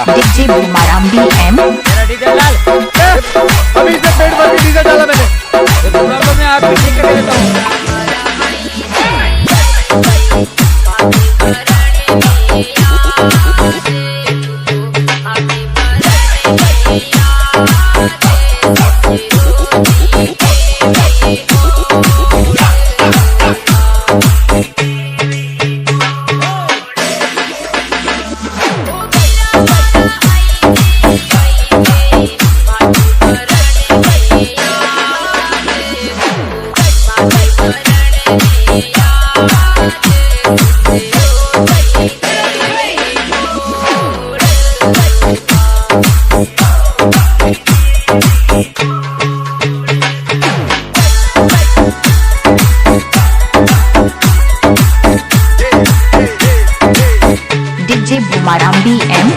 DJ Bumaram BM। मेरा diesel लाल अभी इसने पेट भर के डीजल डाला मैंने। तो मैं आपको ठीक करके देता हूँ। DJ Bumaram BM।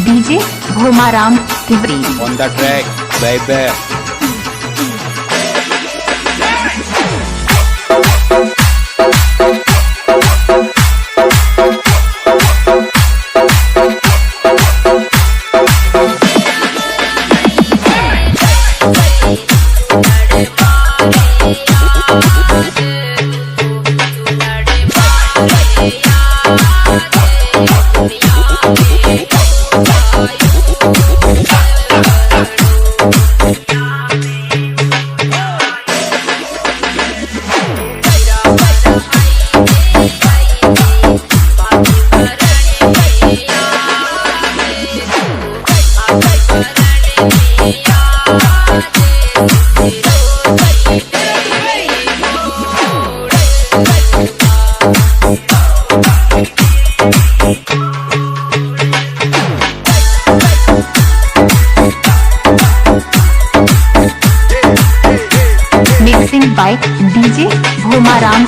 DJ Bumaram Tiwari. On the track, baby. Mixing by DJ Bumaram.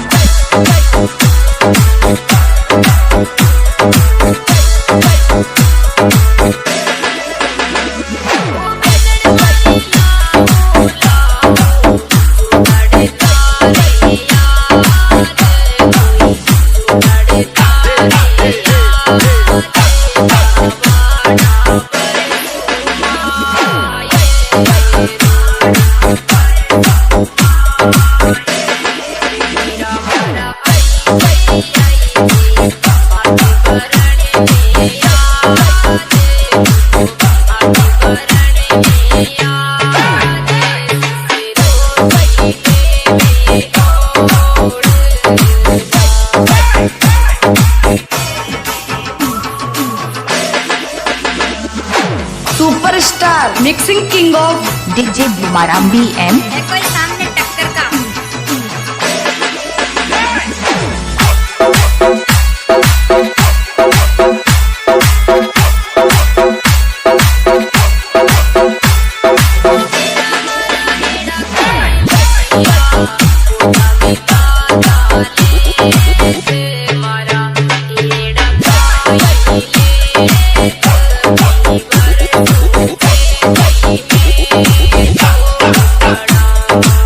Superstar mixing king of DJ Bumaram BM। है कोई सामने टक्कर का। Bye.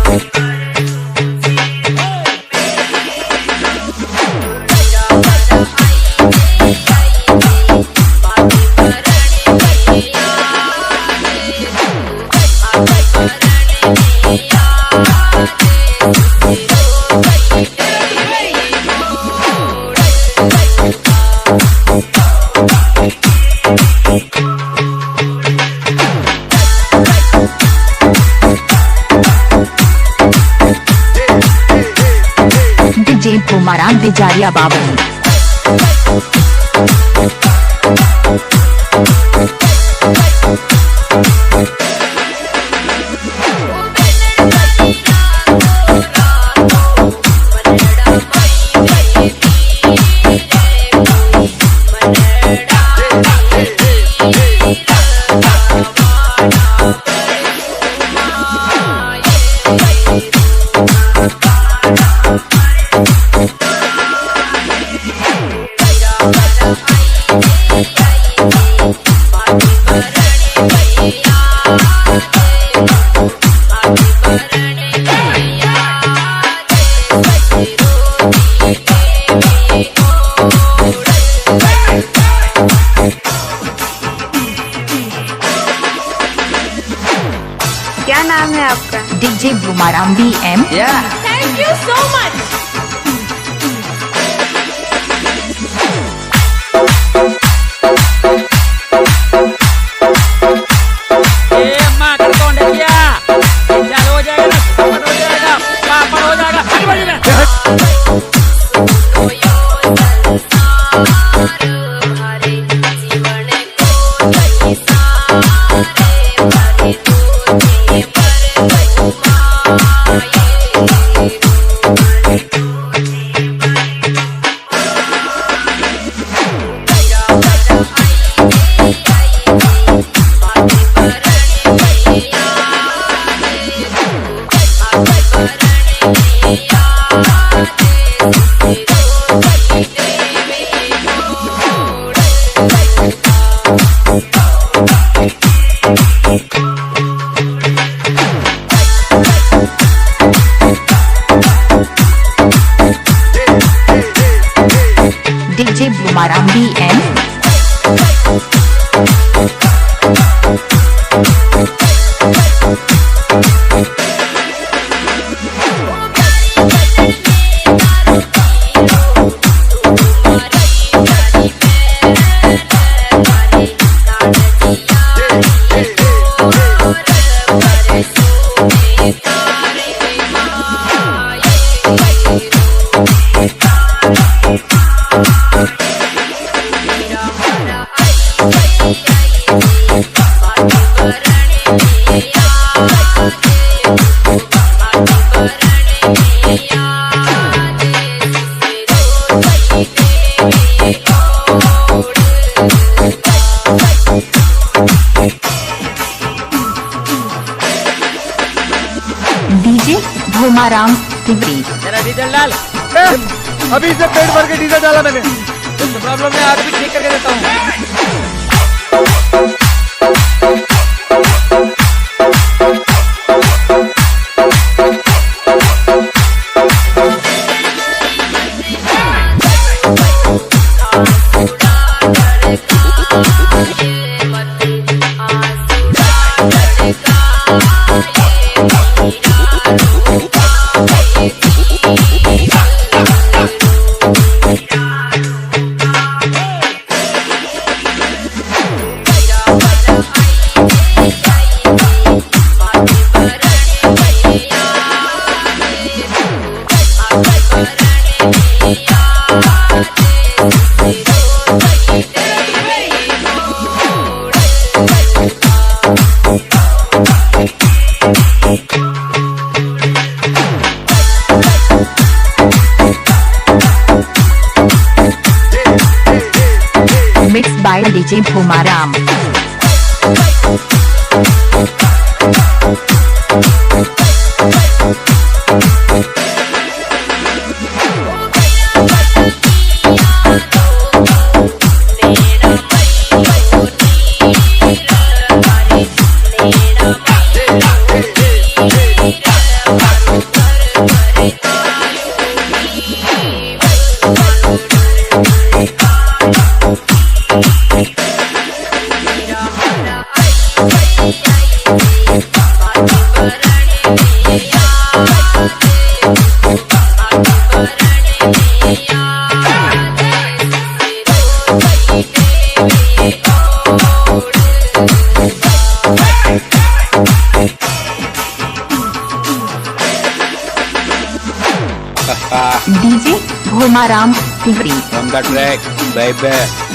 बिजारिया बाबू। क्या नाम है आपका? DJ Bhumaram BM। Thank you so much. ये अम्मा कर कौन है क्या? चालू हो जाएगा ना, पापड़ हो जाएगा, पापड़ हो जाएगा, हट बजी में। DJ Bhumaram BM। DJ Bhumaram Tiwari. तेरा डीजल डाल। अभी से पेट भर के डीजल डाला मैंने। तो प्रॉब्लम है, आज भी ठीक करके देता हूँ। Mixed by DJ Bhumaram। DJ Bhomaram Tiwari On the track, baby.